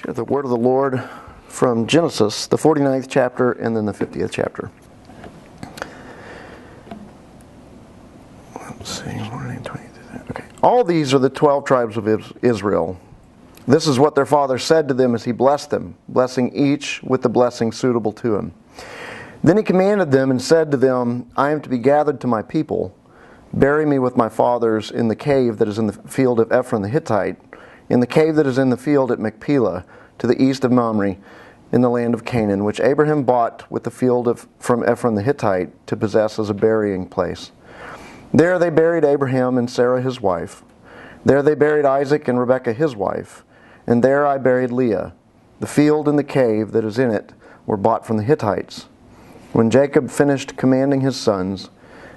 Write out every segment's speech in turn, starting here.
Hear the word of the Lord from Genesis, the 49th chapter, and then the 50th chapter. Let's see, okay. All these are the 12 tribes of Israel. This is what their father said to them as he blessed them, blessing each with the blessing suitable to him. Then he commanded them and said to them, I am to be gathered to my people. Bury me with my fathers in the cave that is in the field of Ephron the Hittite, in the cave that is in the field at Machpelah, to the east of Mamre, in the land of Canaan, which Abraham bought with the field from Ephron the Hittite to possess as a burying place. There they buried Abraham and Sarah his wife. There they buried Isaac and Rebekah his wife. And there I buried Leah. The field and the cave that is in it were bought from the Hittites. When Jacob finished commanding his sons,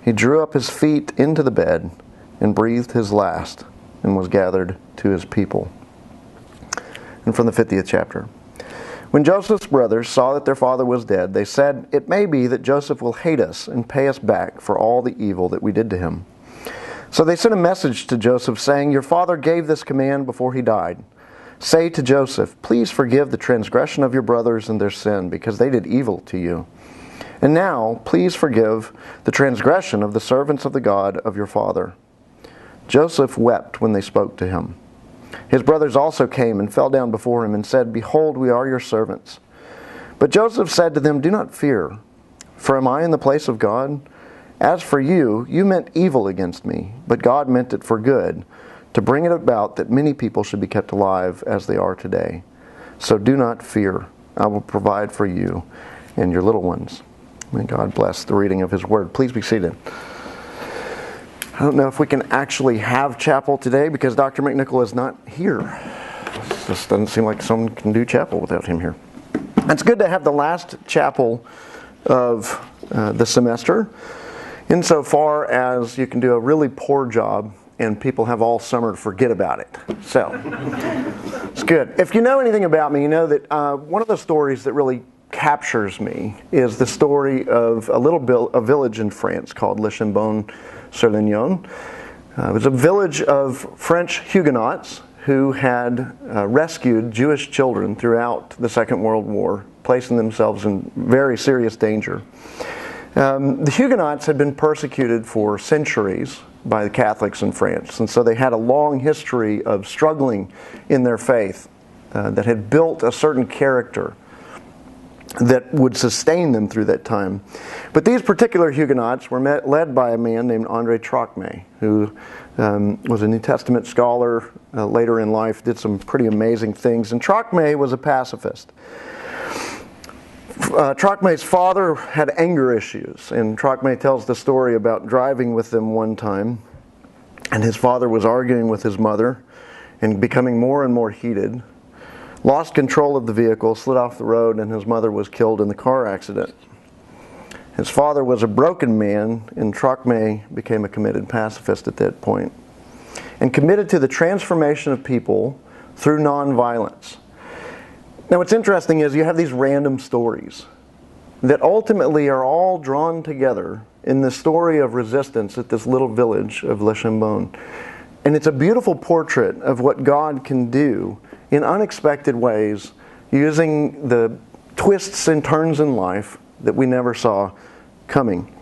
he drew up his feet into the bed and breathed his last and was gathered to his people. And from the 50th chapter. When Joseph's brothers saw that their father was dead, they said, It may be that Joseph will hate us and pay us back for all the evil that we did to him. So they sent a message to Joseph saying, Your father gave this command before he died. Say to Joseph, Please forgive the transgression of your brothers and their sin, because they did evil to you. And now, please forgive the transgression of the servants of the God of your father. Joseph wept when they spoke to him. His brothers also came and fell down before him and said, Behold, we are your servants. But Joseph said to them, Do not fear, for am I in the place of God? As for you, you meant evil against me, but God meant it for good, to bring it about that many people should be kept alive as they are today. So do not fear. I will provide for you and your little ones. May God bless the reading of His Word. Please be seated. I don't know if we can actually have chapel today because Dr. McNichol is not here. This doesn't seem like someone can do chapel without him here. It's good to have the last chapel of the semester, insofar as you can do a really poor job and people have all summer to forget about it. So, it's good. If you know anything about me, you know that one of the stories that really captures me is the story of a village in France called Le Chambon-sur-Lignon. It was a village of French Huguenots who had rescued Jewish children throughout the Second World War, placing themselves in very serious danger. The Huguenots had been persecuted for centuries by the Catholics in France, and so they had a long history of struggling in their faith that had built a certain character that would sustain them through that time. But these particular Huguenots were led by a man named André Trocmé, who was a New Testament scholar, later in life did some pretty amazing things. And Trocmé was a pacifist. Trocmé's father had anger issues, and Trocmé tells the story about driving with them one time, and his father was arguing with his mother and becoming more and more heated. Lost control of the vehicle, slid off the road, and his mother was killed in the car accident. His father was a broken man, and Trocmé became a committed pacifist at that point, and committed to the transformation of people through nonviolence. Now what's interesting is you have these random stories that ultimately are all drawn together in the story of resistance at this little village of Le Chambon. And it's a beautiful portrait of what God can do in unexpected ways, using the twists and turns in life that we never saw coming.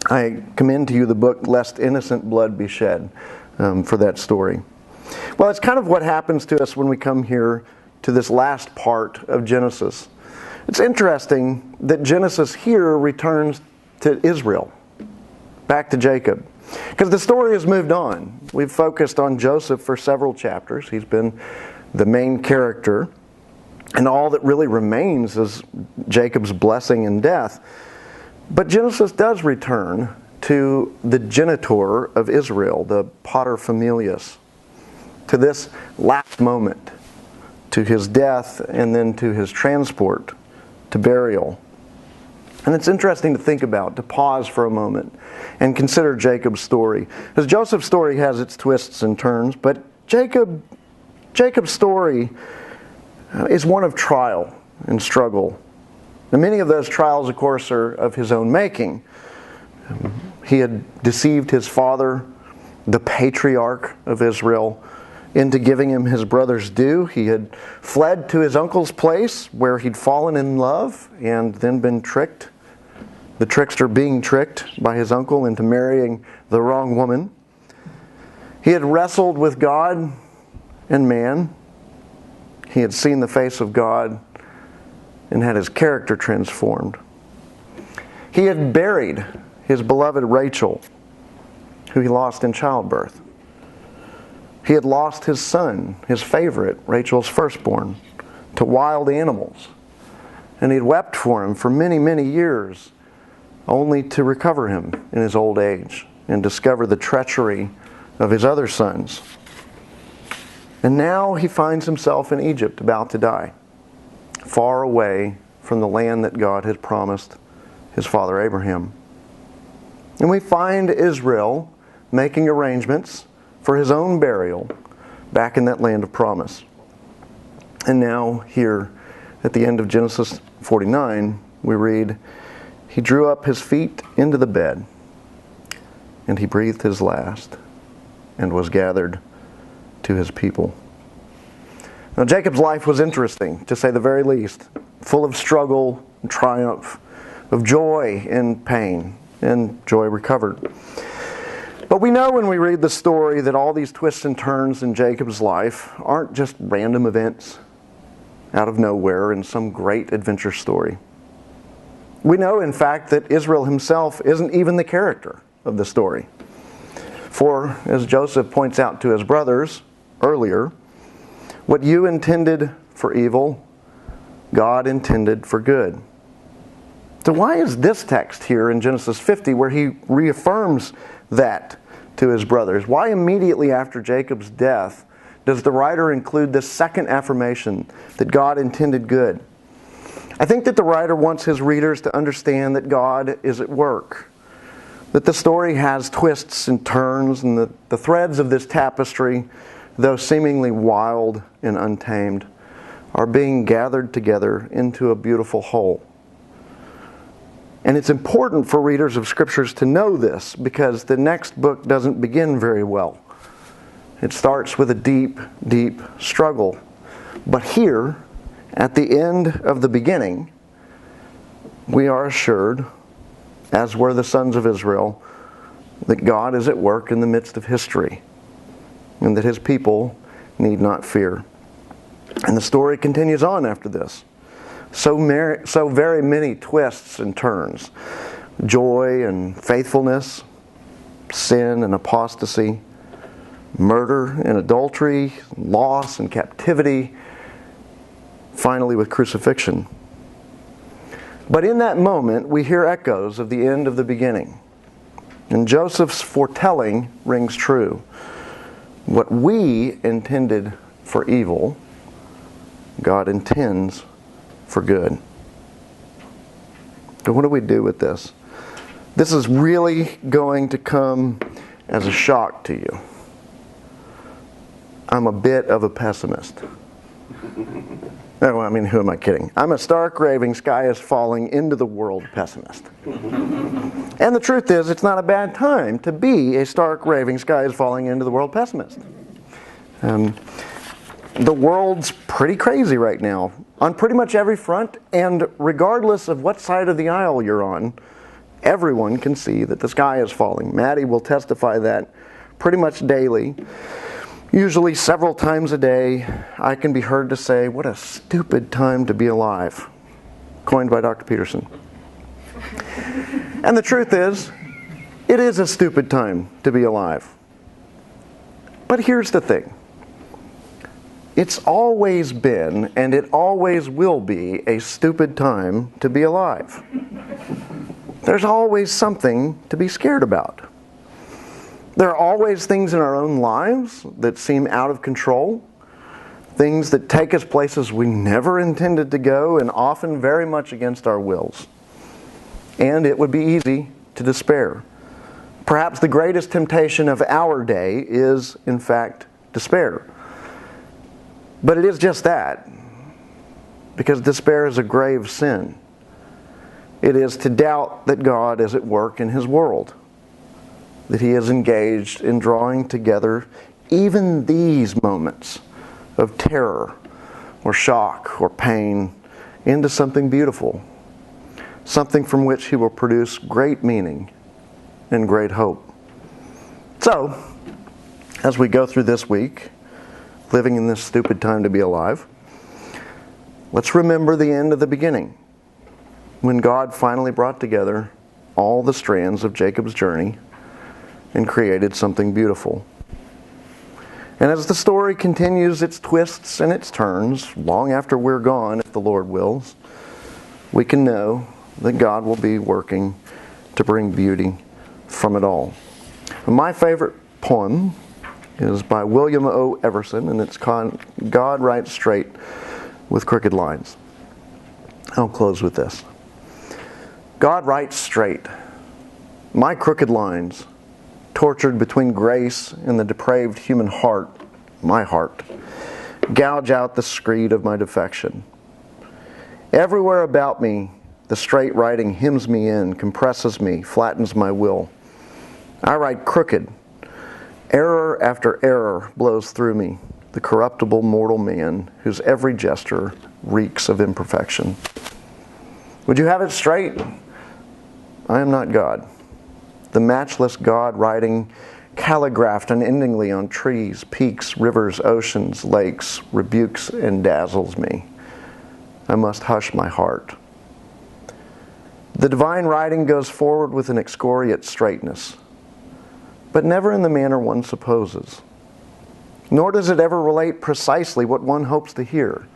I commend to you the book, Lest Innocent Blood Be Shed, for that story. Well, it's kind of what happens to us when we come here to this last part of Genesis. It's interesting that Genesis here returns to Israel, back to Jacob. Because the story has moved on. We've focused on Joseph for several chapters. He's been the main character, and all that really remains is Jacob's blessing and death. But Genesis does return to the genitor of Israel, the paterfamilias, to this last moment, to his death and then to his transport to burial. And it's interesting to think about, to pause for a moment and consider Jacob's story. Because Joseph's story has its twists and turns, but Jacob's story is one of trial and struggle. And many of those trials, of course, are of his own making. He had deceived his father, the patriarch of Israel, into giving him his brother's due. He had fled to his uncle's place where he'd fallen in love and then been tricked, the trickster being tricked by his uncle into marrying the wrong woman. He had wrestled with God and man. He had seen the face of God and had his character transformed. He had buried his beloved Rachel, who he lost in childbirth. He had lost his son, his favorite, Rachel's firstborn, to wild animals. And he'd wept for him for many, many years, only to recover him in his old age and discover the treachery of his other sons. And now he finds himself in Egypt, about to die, far away from the land that God had promised his father Abraham. And we find Israel making arrangements for his own burial back in that land of promise. And now here at the end of Genesis 49, we read, "He drew up his feet into the bed, and he breathed his last, and was gathered to his people." Now Jacob's life was interesting, to say the very least, full of struggle and triumph, of joy and pain, and joy recovered. But we know when we read the story that all these twists and turns in Jacob's life aren't just random events out of nowhere in some great adventure story. We know, in fact, that Israel himself isn't even the character of the story. For, as Joseph points out to his brothers earlier, what you intended for evil, God intended for good. So why is this text here in Genesis 50 where he reaffirms that to his brothers? Why immediately after Jacob's death does the writer include this second affirmation that God intended good? I think that the writer wants his readers to understand that God is at work, that the story has twists and turns, and that the threads of this tapestry, though seemingly wild and untamed, are being gathered together into a beautiful whole. And it's important for readers of Scriptures to know this, because the next book doesn't begin very well. It starts with a deep, deep struggle. But here, at the end of the beginning, we are assured, as were the sons of Israel, that God is at work in the midst of history, and that his people need not fear. And the story continues on after this. So very many twists and turns. Joy and faithfulness, sin and apostasy, murder and adultery, loss and captivity, finally with crucifixion. But in that moment, we hear echoes of the end of the beginning. And Joseph's foretelling rings true. What we intended for evil, God intends for good. So what do we do with this? This is really going to come as a shock to you. I'm a bit of a pessimist. No, I mean, who am I kidding? I'm a stark raving, sky is falling into the world pessimist. And the truth is, it's not a bad time to be a stark raving, sky is falling into the world pessimist. The world's pretty crazy right now, on pretty much every front, and regardless of what side of the aisle you're on, everyone can see that the sky is falling. Maddie will testify that pretty much daily. Usually several times a day, I can be heard to say, "What a stupid time to be alive," coined by Dr. Peterson. And the truth is, it is a stupid time to be alive. But here's the thing. It's always been, and it always will be, a stupid time to be alive. There's always something to be scared about. There are always things in our own lives that seem out of control, things that take us places we never intended to go, and often very much against our wills. And it would be easy to despair. Perhaps the greatest temptation of our day is, in fact, despair. But it is just that, because despair is a grave sin. It is to doubt that God is at work in his world, that he is engaged in drawing together even these moments of terror or shock or pain into something beautiful, something from which He will produce great meaning and great hope. So, as we go through this week, living in this stupid time to be alive, let's remember the end of the beginning, when God finally brought together all the strands of Jacob's journey and created something beautiful. And as the story continues its twists and its turns, long after we're gone, if the Lord wills, we can know that God will be working to bring beauty from it all. My favorite poem is by William O. Everson, and it's called God Writes Straight with Crooked Lines. I'll close with this. God writes straight. My crooked lines, tortured between grace and the depraved human heart, my heart, gouge out the screed of my defection. Everywhere about me, the straight writing hems me in, compresses me, flattens my will. I write crooked. Error after error blows through me, the corruptible mortal man whose every gesture reeks of imperfection. Would you have it straight? I am not God. The matchless God writing calligraphed unendingly on trees, peaks, rivers, oceans, lakes, rebukes and dazzles me. I must hush my heart. The divine writing goes forward with an excoriate straightness, but never in the manner one supposes. Nor does it ever relate precisely what one hopes to hear.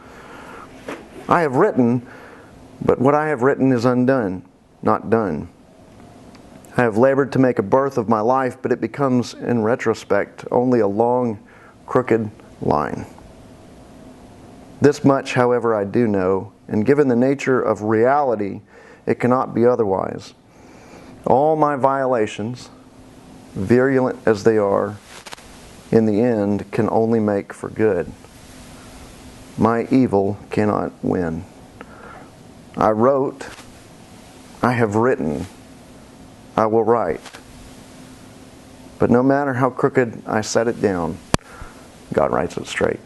I have written, but what I have written is undone, not done. I have labored to make a birth of my life, but it becomes, in retrospect, only a long, crooked line. This much, however, I do know, and given the nature of reality, it cannot be otherwise. All my violations, virulent as they are, in the end can only make for good. My evil cannot win. I wrote, I have written, I will write. But no matter how crooked I set it down, God writes it straight.